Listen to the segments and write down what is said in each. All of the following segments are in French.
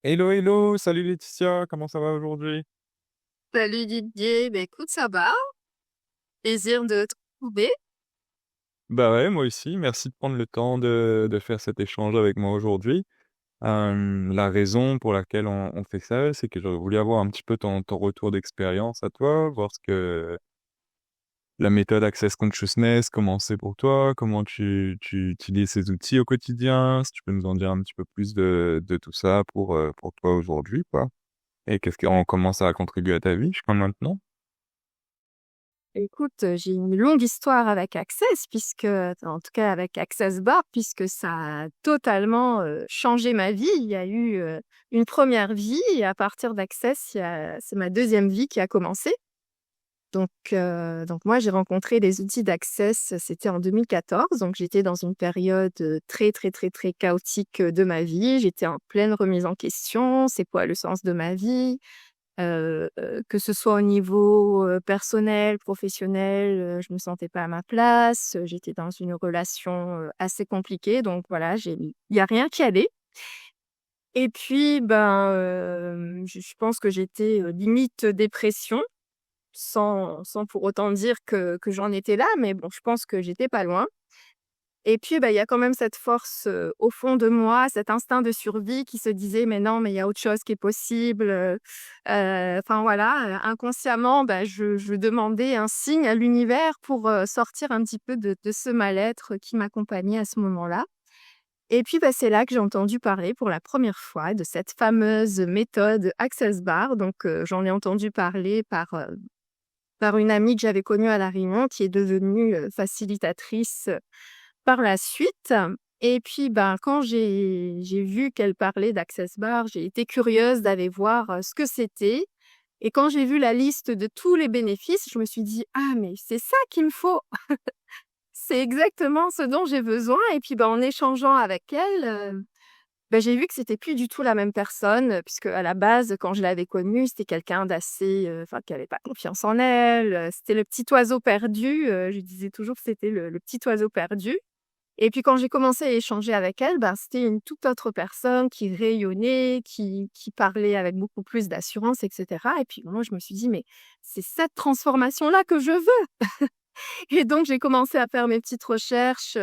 Hello, hello, salut Laetitia, comment ça va aujourd'hui? Salut Didier, écoute, ça va? Plaisir de te retrouver. Bah ouais, moi aussi, merci de prendre le temps de faire cet échange avec moi aujourd'hui. La raison pour laquelle on fait ça, c'est que j'aurais voulu avoir un petit peu ton retour d'expérience à toi, voir ce que la méthode Access Consciousness, comment c'est pour toi, comment tu utilises ces outils au quotidien, si tu peux nous en dire un petit peu plus de tout ça pour toi aujourd'hui, quoi. Et qu'est-ce qu'on commence à contribuer à ta vie jusqu'à maintenant? Écoute, j'ai une longue histoire avec Access, puisque, en tout cas avec Access Bar, puisque ça a totalement changé ma vie. Il y a eu une première vie, et à partir d'Access, c'est ma deuxième vie qui a commencé. Donc moi, j'ai rencontré les outils d'Access, c'était en 2014. Donc j'étais dans une période très, très, très, très chaotique de ma vie. J'étais en pleine remise en question. C'est quoi le sens de ma vie? Que ce soit au niveau personnel, professionnel, je me sentais pas à ma place. J'étais dans une relation assez compliquée. Donc voilà, il y a rien qui allait. Et puis, ben, je pense que j'étais limite dépression sans pour autant dire que j'en étais là, mais bon, je pense que j'étais pas loin. Et puis, bah, il y a quand même cette force au fond de moi, cet instinct de survie qui se disait, mais non, mais il y a autre chose qui est possible. Enfin voilà, inconsciemment, bah, je demandais un signe à l'univers pour sortir un petit peu de ce mal-être qui m'accompagnait à ce moment-là. Et puis, bah, c'est là que j'ai entendu parler pour la première fois de cette fameuse méthode Access Bar. Donc, j'en ai entendu parler par une amie que j'avais connue à La Réunion qui est devenue facilitatrice par la suite. Et puis, ben, quand j'ai vu qu'elle parlait d'Access Bar, j'ai été curieuse d'aller voir ce que c'était. Et quand j'ai vu la liste de tous les bénéfices, je me suis dit, ah, mais c'est ça qu'il me faut. C'est exactement ce dont j'ai besoin. Et puis, ben, en échangeant avec elle, ben, j'ai vu que c'était plus du tout la même personne, puisque à la base, quand je l'avais connue, c'était quelqu'un d'assez, enfin, qui avait pas confiance en elle. C'était le petit oiseau perdu. Je disais toujours que c'était le petit oiseau perdu. Et puis quand j'ai commencé à échanger avec elle, ben, c'était une toute autre personne qui rayonnait, qui parlait avec beaucoup plus d'assurance, et cetera. Et puis moi, je me suis dit: «Mais c'est cette transformation-là que je veux!» Et donc j'ai commencé à faire mes petites recherches,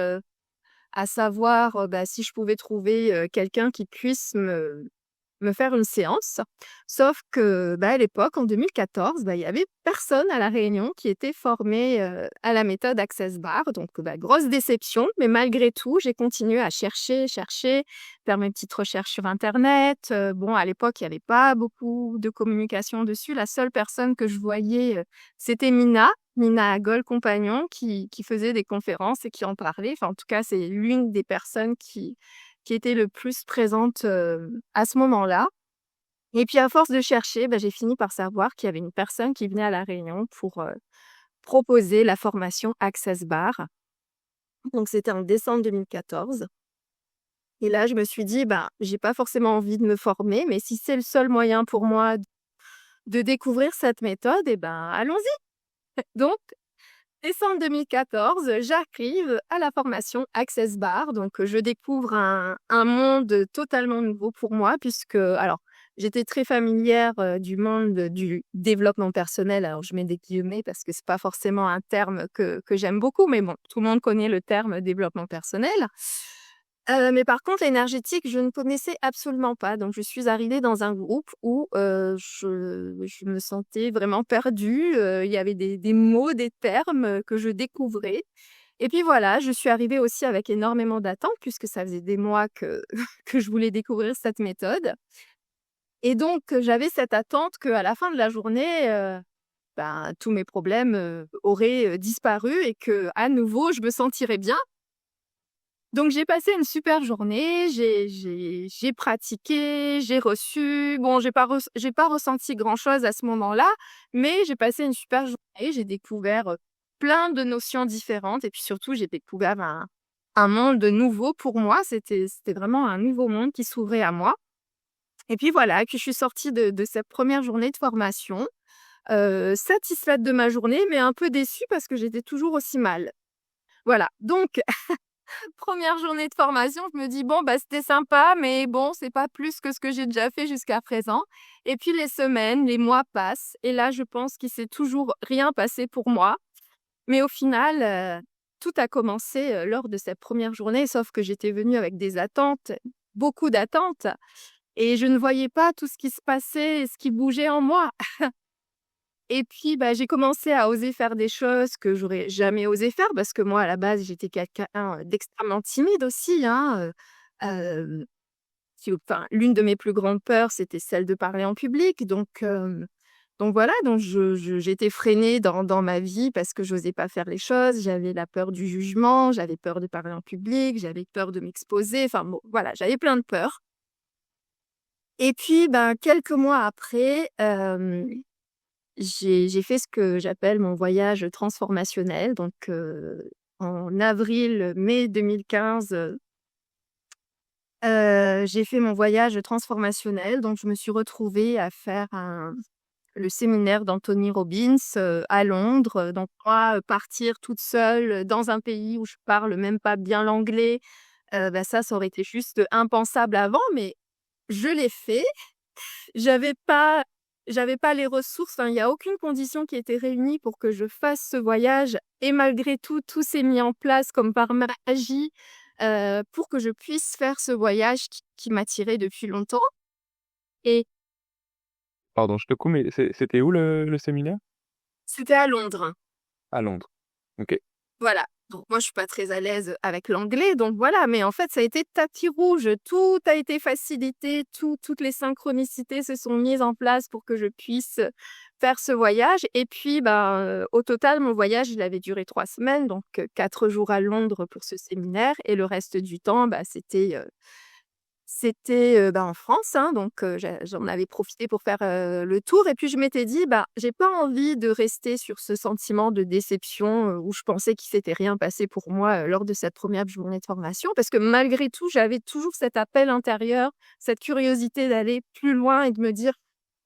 à savoir, bah, si je pouvais trouver, quelqu'un qui puisse me faire une séance. Sauf que, bah, à l'époque, en 2014, bah, il y avait personne à La Réunion qui était formé, à la méthode Access Bar. Donc, bah, grosse déception, mais malgré tout, j'ai continué à chercher, chercher, faire mes petites recherches sur internet. Bon, à l'époque, il y avait pas beaucoup de communication dessus. La seule personne que je voyais, c'était Mina Agol-Compagnon qui faisait des conférences et qui en parlait. Enfin, en tout cas, c'est l'une des personnes qui était le plus présente, à ce moment-là. Et puis à force de chercher, bah, j'ai fini par savoir qu'il y avait une personne qui venait à La Réunion pour, proposer la formation Access Bar. Donc c'était en décembre 2014. Et là, je me suis dit: «Ben, j'ai pas forcément envie de me former, mais si c'est le seul moyen pour moi de découvrir cette méthode, et ben, allons-y!» Donc décembre 2014, j'arrive à la formation Access Bar. Donc, je découvre un monde totalement nouveau pour moi puisque alors, j'étais très familière, du monde du développement personnel. Alors, je mets des guillemets parce que c'est pas forcément un terme que j'aime beaucoup, mais bon, tout le monde connaît le terme développement personnel. Mais par contre, l'énergétique, je ne connaissais absolument pas. Donc, je suis arrivée dans un groupe où je me sentais vraiment perdue. Il y avait des mots, des termes que je découvrais. Et puis voilà, je suis arrivée aussi avec énormément d'attentes puisque ça faisait des mois que, que je voulais découvrir cette méthode. Et donc, j'avais cette attente qu'à la fin de la journée, ben, tous mes problèmes auraient disparu et que à nouveau, je me sentirais bien. Donc j'ai passé une super journée, j'ai pratiqué, j'ai reçu. Bon, j'ai pas ressenti grand-chose à ce moment-là, mais j'ai passé une super journée. J'ai découvert, plein de notions différentes et puis surtout, j'ai découvert un monde nouveau pour moi. C'était vraiment un nouveau monde qui s'ouvrait à moi et puis voilà et puis je suis sortie de cette première journée de formation, satisfaite de ma journée, mais un peu déçue parce que j'étais toujours aussi mal. Voilà, donc Première journée de formation, je me dis: «Bon, bah, c'était sympa, mais bon, c'est pas plus que ce que j'ai déjà fait jusqu'à présent» et puis les semaines, les mois passent et là, je pense qu'il s'est toujours rien passé pour moi. Mais au final, tout a commencé, lors de cette première journée, sauf que j'étais venue avec des attentes, beaucoup d'attentes et je ne voyais pas tout ce qui se passait et ce qui bougeait en moi. Et puis, bah, j'ai commencé à oser faire des choses que j'aurais jamais osé faire parce que moi, à la base, j'étais quelqu'un, d'extrêmement timide aussi, hein, enfin, l'une de mes plus grandes peurs, c'était celle de parler en public donc voilà, donc j'étais freinée dans ma vie parce que j'osais pas faire les choses. J'avais la peur du jugement, j'avais peur de parler en public, j'avais peur de m'exposer, enfin bon, voilà, j'avais plein de peurs et puis, ben, quelques mois après, j'ai fait ce que j'appelle mon voyage transformationnel. Donc, en avril-mai 2015, j'ai fait mon voyage transformationnel. Donc, je me suis retrouvée à faire le séminaire d'Anthony Robbins à Londres. Donc, moi, partir toute seule dans un pays où je parle même pas bien l'anglais, bah, ça aurait été juste impensable avant, mais je l'ai fait. J'avais pas j'avais pas les ressources, enfin, il y a aucune condition qui était réunie pour que je fasse ce voyage et malgré tout, tout s'est mis en place comme par magie, pour que je puisse faire ce voyage qui m'attirait depuis longtemps et Pardon, je te coupe, mais c'était où le séminaire? c'était à Londres. À Londres. OK. Voilà, donc moi je suis pas très à l'aise avec l'anglais, donc voilà, mais en fait ça a été tapis rouge, tout a été facilité, toutes les synchronicités se sont mises en place pour que je puisse faire ce voyage et puis, ben, au total mon voyage il avait duré 3 semaines, donc 4 jours à Londres pour ce séminaire et le reste du temps, bah, c'était, bah, en France, hein, donc j'en avais profité pour faire, le tour et puis je m'étais dit: «Bah, j'ai pas envie de rester sur ce sentiment de déception, où je pensais qu'il s'était rien passé pour moi, lors de cette première journée de formation». Parce que malgré tout, j'avais toujours cet appel intérieur, cette curiosité d'aller plus loin et de me dire: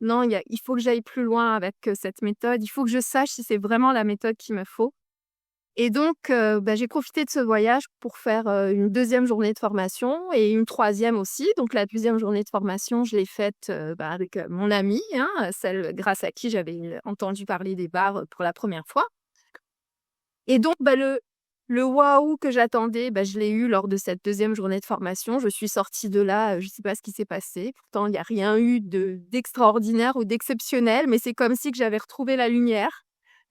«Non, il faut que j'aille plus loin avec, cette méthode. Il faut que je sache si c'est vraiment la méthode qu'il me faut». Et donc, bah, j'ai profité de ce voyage pour faire, une deuxième journée de formation et une troisième aussi. Donc la deuxième journée de formation, je l'ai faite, bah, avec, mon amie, hein, celle grâce à qui j'avais, entendu parler des bars, pour la première fois. Et donc, bah, le waouh que j'attendais, bah, je l'ai eu lors de cette deuxième journée de formation. Je suis sortie de là, je ne sais pas ce qui s'est passé. Pourtant, il y a rien eu d'extraordinaire ou d'exceptionnel, mais c'est comme si que j'avais retrouvé la lumière.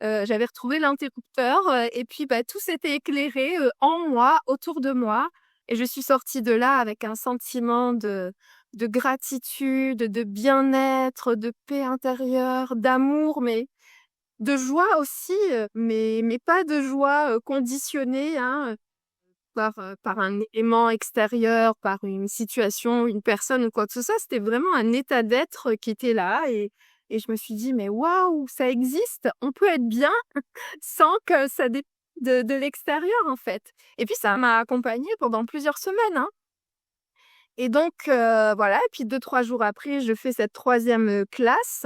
J'avais retrouvé l'interrupteur, et puis, bah, tout s'était éclairé, en moi, autour de moi et je suis sortie de là avec un sentiment de gratitude, de bien-être, de paix intérieure, d'amour, mais de joie aussi, mais pas de joie, conditionnée, hein, par un élément extérieur, par une situation, une personne ou quoi que ce soit. C'était vraiment un état d'être, qui était là et je me suis dit: «Mais waouh, ça existe! On peut être bien sans que ça dépende de l'extérieur, en fait» et puis ça m'a accompagnée pendant plusieurs semaines, hein et donc voilà et puis 2-3 jours après, je fais cette troisième classe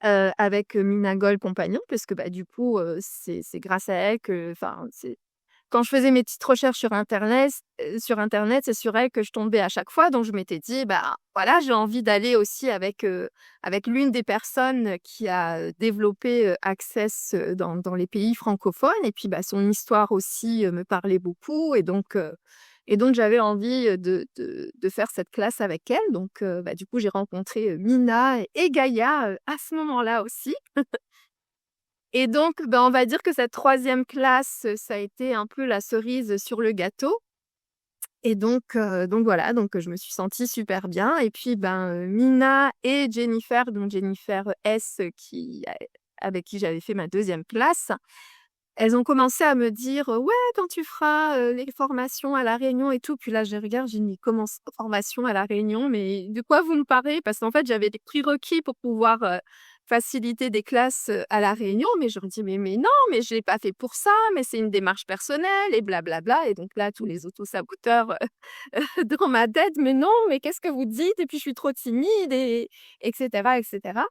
avec, Mina Gold Compagnon parce que, bah, du coup, c'est grâce à elle que enfin, c'est quand je faisais mes petites recherches sur internet, c'est sur elle que je tombais à chaque fois donc je m'étais dit: «Bah, voilà, j'ai envie d'aller aussi avec l'une des personnes qui a, développé, Access, dans les pays francophones» et puis, bah, son histoire aussi, me parlait beaucoup et donc j'avais envie, de faire cette classe avec elle donc bah, du coup, j'ai rencontré, Mina et Gaïa, à ce moment-là aussi et donc bah, on va dire que cette troisième classe, ça a été un peu la cerise sur le gâteau et donc voilà, donc je me suis sentie super bien et puis ben, Mina et Jennifer, donc Jennifer S, avec qui j'avais fait ma deuxième classe, elles ont commencé à me dire: «Ouais, quand tu feras, les formations à La Réunion et tout». Puis là, je regarde, j'ai dit: «Mais comment ça, formation à La Réunion? Mais de quoi vous me parlez?» parce qu'en fait, j'avais des prérequis pour pouvoir, faciliter des classes, à La Réunion. Mais je leur dis: «Mais non, mais je l'ai pas fait pour ça, mais c'est une démarche personnelle» et blablabla et donc là, tous les auto-saboteurs, dans ma tête: «Mais non, mais qu'est-ce que vous dites? Et puis je suis trop timide» et cetera et cetera.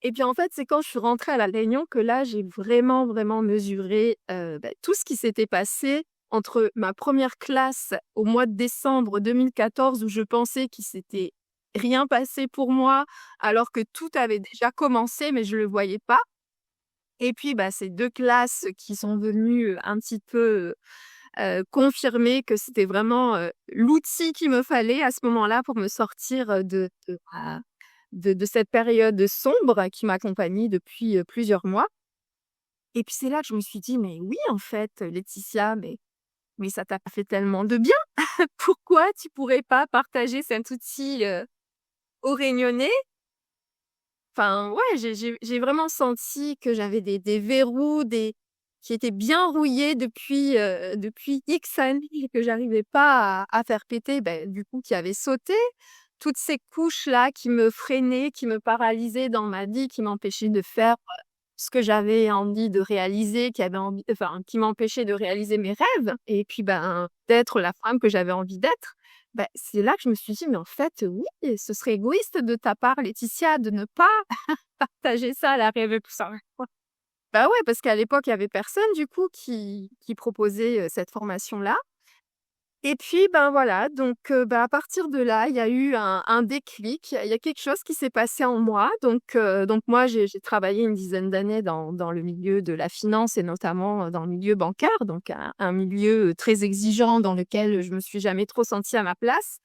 Et puis, en fait, c'est quand je suis rentrée à La Réunion que là, j'ai vraiment, vraiment mesuré, bah, tout ce qui s'était passé entre ma première classe au mois de décembre 2014 où je pensais qu'il s'était rien passé pour moi, alors que tout avait déjà commencé, mais je le voyais pas. Et puis, ces 2 classes qui sont venues, un petit peu, confirmer que c'était vraiment, l'outil qu'il me fallait à ce moment-là pour me sortir, de cette période sombre qui m'accompagnait depuis, plusieurs mois. Et puis c'est là que je me suis dit: «Mais oui, en fait, Laetitia, mais ça t'a fait tellement de bien. Pourquoi tu pourrais pas partager cet outil, aux Réunionnais?» Enfin, ouais, j'ai vraiment senti que j'avais des verrous, qui étaient bien rouillés depuis X années et que j'arrivais pas à faire péter, du coup, qui avaient sauté. Toutes ces couches-là qui me freinaient, qui me paralysaient dans ma vie, qui m'empêchaient de faire, ce que j'avais envie de réaliser, qui m'empêchaient de réaliser mes rêves et puis, d'être la femme que j'avais envie d'être. C'est là que je me suis dit: «Mais en fait, oui, ce serait égoïste de ta part, Laetitia, de ne pas partager ça, la rêve et tout ça». Ouais, parce qu'à l'époque, il y avait personne du coup qui proposait, cette formation-là. Et puis, voilà, donc à partir de là, il y a eu un déclic. Il y a quelque chose qui s'est passé en moi. Donc moi, j'ai travaillé une dizaine d'années dans le milieu de la finance et notamment, dans le milieu bancaire, donc un milieu, très exigeant dans lequel je me suis jamais trop sentie à ma place.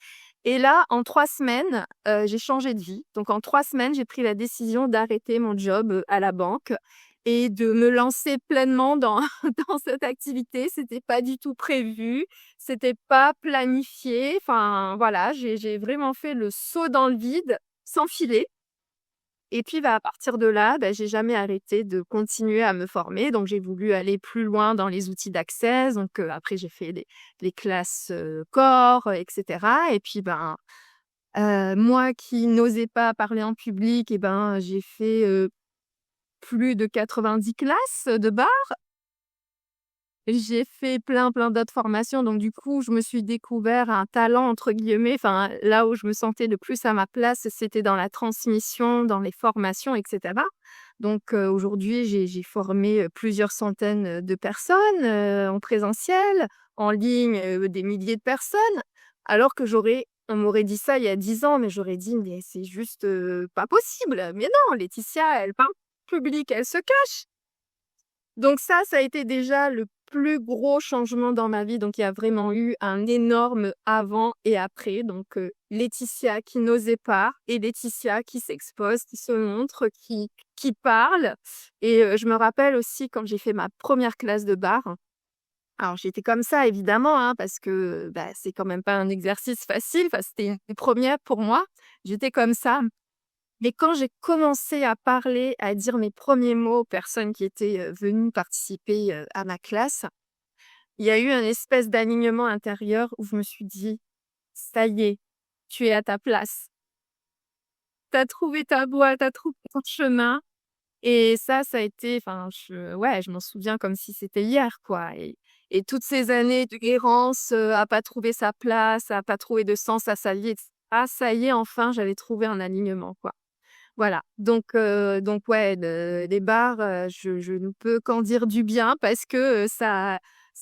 Et là, en 3 semaines, j'ai changé de vie. Donc en 3 semaines, j'ai pris la décision d'arrêter mon job, à la banque et de me lancer pleinement dans dans cette activité. C'était pas du tout prévu. C'était pas planifié, enfin voilà, j'ai vraiment fait le saut dans le vide, sans filet et puis, à partir de là, j'ai jamais arrêté de continuer à me former. Donc j'ai voulu aller plus loin dans les outils d'Access. Donc après j'ai fait les classes, corps, et cetera et puis, moi qui n'osais pas parler en public j'ai fait, plus de 90 classes de barre. J'ai fait plein, plein d'autres formations, donc du coup, je me suis découvert un «talent» entre guillemets, enfin, là où je me sentais le plus à ma place, c'était dans la transmission, dans les formations et cetera. Donc aujourd'hui, j'ai formé, plusieurs centaines, de personnes, en présentiel, en ligne, des milliers de personnes. Alors que on m'aurait dit ça il y a 10 ans, mais j'aurais dit: «Mais c'est juste, pas possible. Mais non, Laetitia, elle parle en public, elle se cache». Donc ça a été déjà le plus gros changement dans ma vie. Donc il y a vraiment eu un énorme avant et après. Donc Laetitia qui n'osait pas et Laetitia qui s'expose, qui se montre, qui parle. Et je me rappelle aussi quand j'ai fait ma première classe de barre. Alors j'étais comme ça évidemment, hein, parce que, c'est quand même pas un exercice facile. Enfin, c'était une première pour moi. J'étais comme ça. Mais quand j'ai commencé à parler, à dire mes premiers mots aux personnes qui étaient, venues participer, à ma classe, il y a eu un espèce d'alignement intérieur où je me suis dit: «Ça y est, tu es à ta place. Tu as trouvé ta voie, tu as trouvé ton chemin». Et ça a été enfin je m'en souviens comme si c'était hier, quoi. Et toutes ces années d'errance, à pas trouver sa place, à pas trouver de sens à sa vie et cetera, ça y est, enfin, j'avais trouvé un alignement, quoi. Voilà, donc ouais, les bars, je ne peux qu'en dire du bien parce que, ça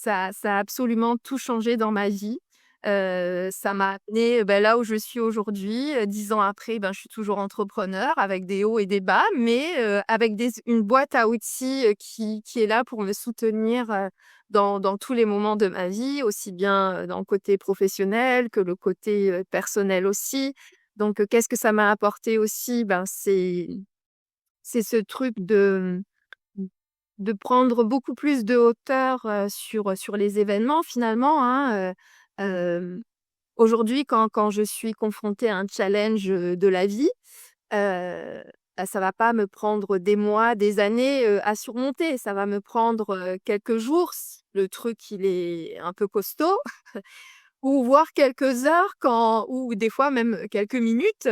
a absolument tout changé dans ma vie. Ça m'a amenée, là où je suis aujourd'hui, 10 ans après, je suis toujours entrepreneur avec des hauts et des bas, mais avec une boîte à outils, qui est là pour me soutenir, dans tous les moments de ma vie, aussi bien, dans le côté professionnel que le côté, personnel aussi. Donc, qu'est-ce que ça m'a apporté aussi? C'est ce truc de prendre beaucoup plus de hauteur, sur les événements finalement, hein, aujourd'hui quand je suis confrontée à un challenge, de la vie, heu, ça va pas me prendre des mois, des années, à surmonter. Ça va me prendre, quelques jours si le truc il est un peu costaud. Ou voire quelques heures ou des fois même quelques minutes,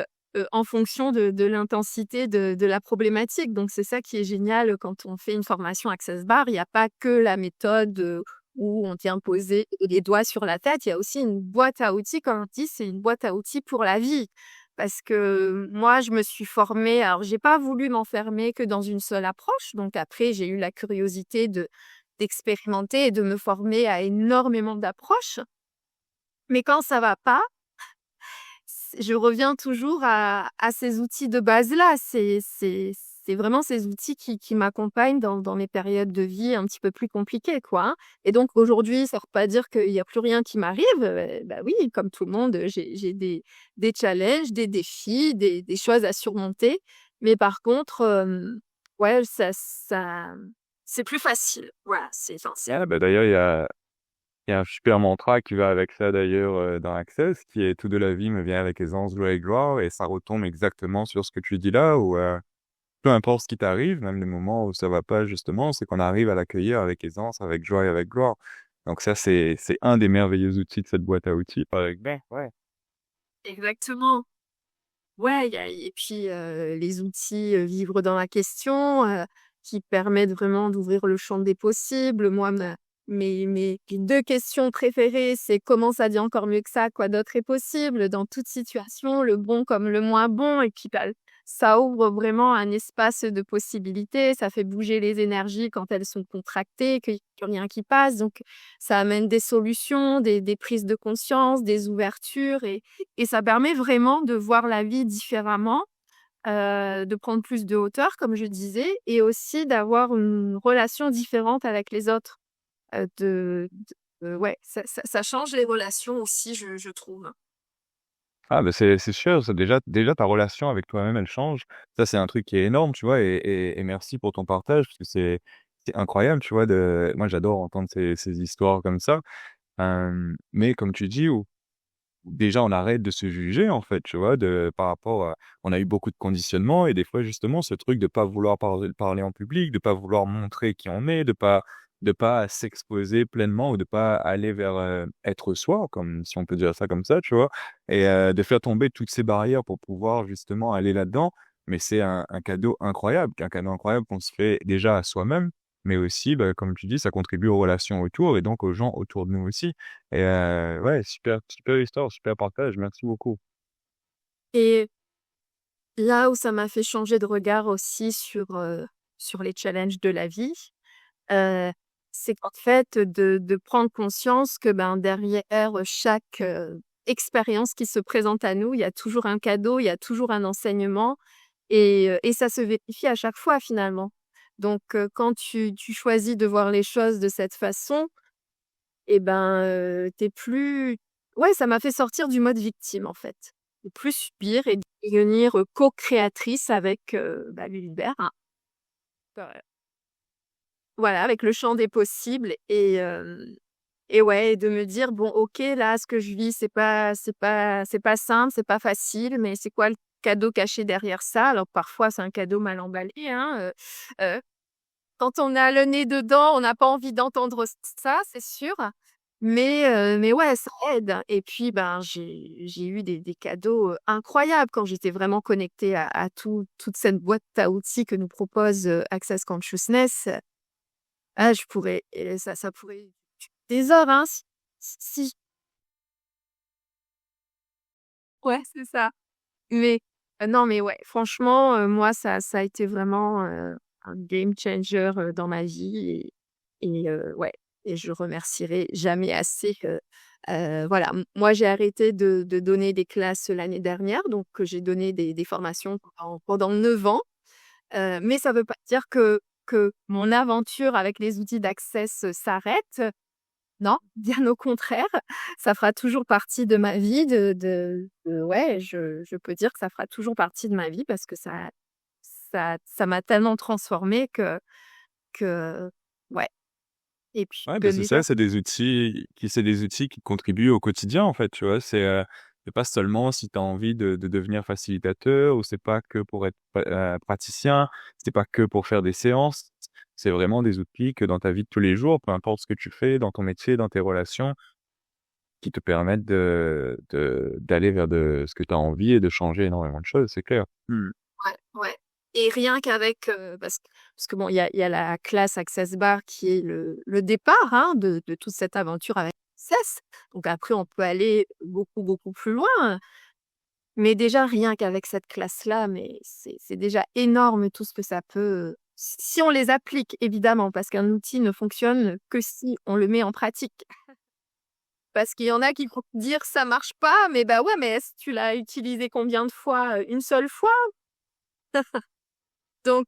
en fonction de l'intensité de la problématique. Donc c'est ça qui est génial, quand on fait une formation Access Bar. Il y a pas que la méthode, où on tient posé les doigts sur la tête. Il y a aussi une boîte à outils, comme on dit, c'est une boîte à outils pour la vie. Parce que moi, je me suis formée alors j'ai pas voulu m'enfermer que dans une seule approche. Donc après, j'ai eu la curiosité d'expérimenter et de me former à énormément d'approches. Mais quand ça va pas, je reviens toujours à ces outils de base-là. C'est vraiment ces outils qui m'accompagnent dans mes périodes de vie un petit peu plus compliquées, quoi, hein. Et donc aujourd'hui, ça veut pas dire qu'il y a plus rien qui m'arrive. Bah oui, comme tout le monde, j'ai des challenges, des défis, des choses à surmonter. Mais par contre, ouais, c'est plus facile. Voilà, c'est Ah, bah, d'ailleurs, il y a un super mantra qui va avec ça d'ailleurs dans Access, qui est «Tout de la vie me vient avec aisance, joie et gloire», et ça retombe exactement sur ce que tu dis là, où peu importe ce qui t'arrive, même les moments où ça va pas justement, c'est qu'on arrive à l'accueillir avec aisance, avec joie et avec gloire. Donc ça, c'est un des merveilleux outils de cette boîte à outils, par exemple. Ouais. exactement. Ouais, et puis les outils vivre dans la question qui permettent vraiment d'ouvrir le champ des possibles. Moi, mes deux questions préférées, c'est comment ça dit encore mieux que ça, quoi d'autre est possible dans toute situation, le bon comme le moins bon. Et puis bah, ça ouvre vraiment un espace de possibilités, ça fait bouger les énergies quand elles sont contractées, qu'il n'y a rien qui passe. Donc ça amène des solutions, des prises de conscience, des ouvertures et ça permet vraiment de voir la vie différemment, de prendre plus de hauteur, comme je disais, et aussi d'avoir une relation différente avec les autres. Ouais, ça change les relations aussi, je trouve. Ah, bah, c'est sûr, ça déjà ta relation avec toi-même, elle change. Ça, c'est un truc qui est énorme, tu vois? Et merci pour ton partage parce que c'est incroyable, tu vois? Moi, j'adore entendre ces histoires comme ça. Mais comme tu dis, où déjà on arrête de se juger, en fait, tu vois? Par rapport à on a eu beaucoup de conditionnements et des fois, justement, ce truc de pas vouloir parler en public, de pas vouloir montrer qui on est, de pas s'exposer pleinement ou de pas aller vers, être soi, comme si on peut dire ça comme ça, tu vois? Et de faire tomber toutes ces barrières pour pouvoir justement aller là-dedans. Mais c'est un cadeau incroyable, un cadeau incroyable qu'on se fait déjà à soi-même, mais aussi, bah, comme tu dis, ça contribue aux relations autour et donc aux gens autour de nous aussi. Et ouais, super super histoire, super partage, merci beaucoup. Et là où ça m'a fait changer de regard aussi sur les challenges de la vie, heu, c'est qu'en fait, de prendre conscience que, ben, derrière chaque expérience qui se présente à nous, il y a toujours un cadeau, il y a toujours un enseignement et ça se vérifie à chaque fois finalement. Donc quand tu choisis de voir les choses de cette façon et ben, tu plus ouais, ça m'a fait sortir du mode victime en fait. De plus subir et devenir co-créatrice avec, bah, l'univers, hein. Heu, voilà, avec le champ des possibles et ouais, et de me dire: «Bon OK, là, ce que je vis, c'est pas simple, c'est pas facile, mais c'est quoi le cadeau caché derrière ça?» Alors parfois, c'est un cadeau mal emballé, hein, quand on a le nez dedans, on n'a pas envie d'entendre ça, c'est sûr. Mais ouais, ça aide et puis, ben, j'ai eu des cadeaux, incroyables quand j'étais vraiment connectée à toute cette boîte à outils que nous propose, Access Consciousness. Ah, je pourrais et ça pourrait des heures, hein, si ouais, c'est ça. Mais non, mais ouais, franchement, moi, ça a été vraiment, un game changer, dans ma vie ouais, et je remercierai jamais assez, voilà. Moi, j'ai arrêté de donner des classes l'année dernière, donc j'ai donné des formations pendant 9 ans, mais ça veut pas dire que mon aventure avec les outils d'Access, s'arrête. Non, bien au contraire, ça fera toujours partie de ma vie ouais, je peux dire que ça fera toujours partie de ma vie parce que ça m'a tellement transformée que ouais et puis Ouais, que bah, c'est déjà ça, c'est des outils qui contribuent au quotidien, en fait, tu vois? C'est pas seulement si tu as envie de devenir facilitateur ou c'est pas que pour être praticien, c'est pas que pour faire des séances. C'est vraiment des outils que dans ta vie de tous les jours, peu importe ce que tu fais, dans ton métier, dans tes relations, qui te permettent d'aller vers ce que tu as envie et de changer énormément de choses, c'est clair. Mmh. ouais, ouais et rien qu'avec, parce que bon, il y a la classe Access Bar qui est le départ, hein, de toute cette aventure avec Access. Donc après on peut aller beaucoup, beaucoup plus loin. Mais déjà, rien qu'avec cette classe-là, mais c'est déjà énorme tout ce que si on les applique, évidemment, parce qu'un outil ne fonctionne que si on le met en pratique. Parce qu'il y en a qui vont dire ça marche pas, mais bah ouais, mais est-ce que tu l'as utilisé combien de fois? Une seule fois? Donc,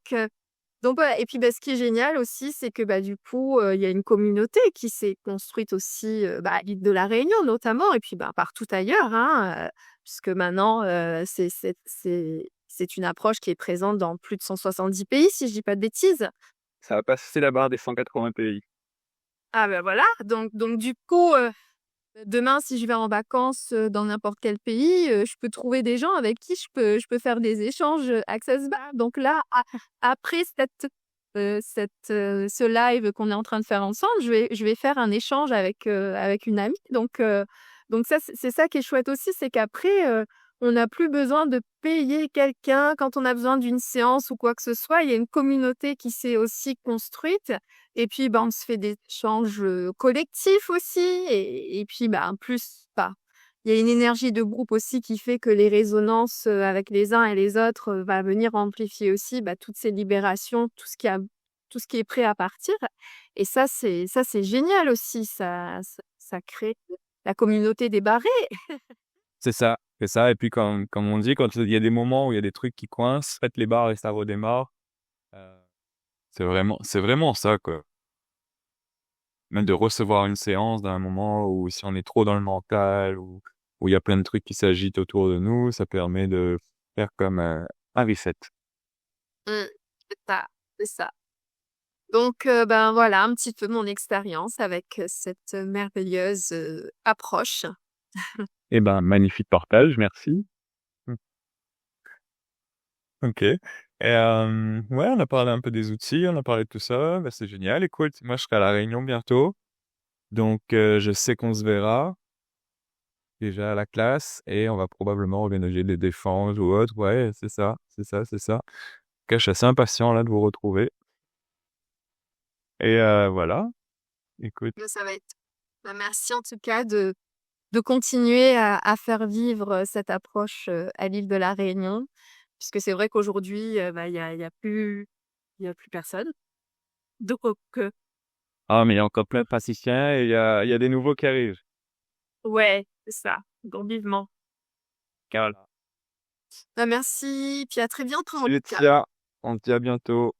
voilà. Et puis bah, ce qui est génial aussi, c'est que bah, du coup, il y a une communauté qui s'est construite aussi à l'île de la Réunion notamment, et puis bah, partout ailleurs, hein, puisque maintenant, c'est une approche qui est présente dans plus de 170 pays, si je dis pas de bêtises. Ça va passer la barre des 180 pays. Ah ben voilà, donc du coup, demain, si je vais en vacances dans n'importe quel pays, je peux trouver des gens avec qui je peux faire des échanges access bar. Donc là, après ce live qu'on est en train de faire ensemble, je vais faire un échange avec une amie. Donc ça, c'est ça qui est chouette aussi, c'est qu'après, on n'a plus besoin de payer quelqu'un quand on a besoin d'une séance ou quoi que ce soit. Il y a une communauté qui s'est aussi construite. Et puis, bah, on se fait des échanges collectifs aussi. Et puis, bah, en plus, bah, il y a une énergie de groupe aussi qui fait que les résonances avec les uns et les autres va venir amplifier aussi bah, toutes ces libérations, tout ce qui est prêt à partir. Et ça, c'est génial aussi. Ça crée la communauté des barrés. C'est ça. Et puis, comme on dit, quand il y a des moments où il y a des trucs qui coincent, faites les barres et ça redémarre. Euh, c'est vraiment ça, quoi. Même de recevoir une séance d'un moment où si on est trop dans le mental, ou où il y a plein de trucs qui s'agitent autour de nous, ça permet de faire comme un reset. Mm, c'est ça, c'est ça. Donc, ben voilà un petit peu mon expérience avec cette merveilleuse approche. Eh ben, magnifique partage, merci. Mm. Ok. Et ouais, on a parlé un peu des outils, on a parlé de tout ça. Ben, c'est génial. Écoute, moi, je serai à La Réunion bientôt. Donc, je sais qu'on se verra déjà à la classe et on va probablement organiser des défenses ou autre. Ouais, c'est ça, c'est ça, c'est ça. En tout cas, je suis assez impatient là de vous retrouver. Et voilà, écoute. Ben, ça va être. Ben, merci en tout cas de continuer à faire vivre cette approche à l'île de la Réunion, puisque c'est vrai qu'aujourd'hui, ben, il y a plus personne. Donc, Ah, mais il y a encore plein de praticiens et il y a des nouveaux qui arrivent. ouais, c'est ça. Donc, vivement. Voilà. Ben, merci, puis à très bientôt en Et tout cas. tiens, on se dit à bientôt.